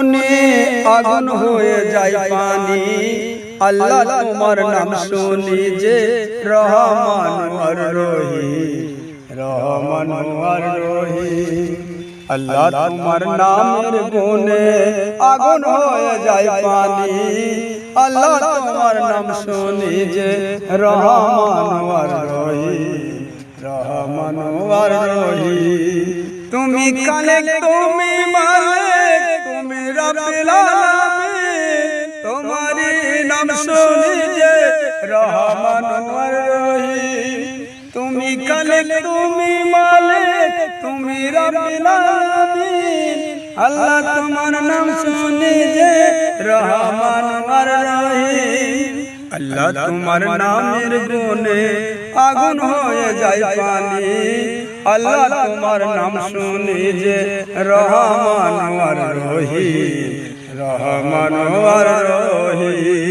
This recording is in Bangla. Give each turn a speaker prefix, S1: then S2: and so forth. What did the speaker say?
S1: গুনে আগুন হয়ে যায় পানি। আল্লাহ তোমার নাম শুনি যে রহমান আর রহিম, রহমান আর রহিম। আল্লাহ তোমার নামের গুনে আগুন হয়ে যায় পানি। আল্লাহ তোমার নাম শুনি যে রহমান আর রহিম, রহমান আর রহিম। তুমি কালে তুমি মালিক তুমি রব্বুল আলামিন। তোমারি নাম শুনি যে রহমান আর রহিম। তুমি কালে তুমি মালিক তুমি রব্বুল আলামিন। আল্লাহ তোমার নাম শুনি যে রহমান আর রহিম। আল্লাহ তোমার নামের গুনে আগুন হয়ে যায় পানি। আল্লাহ তোমার নাম শুনি যে রহমান আর রহিম, রহমান আর রহিম।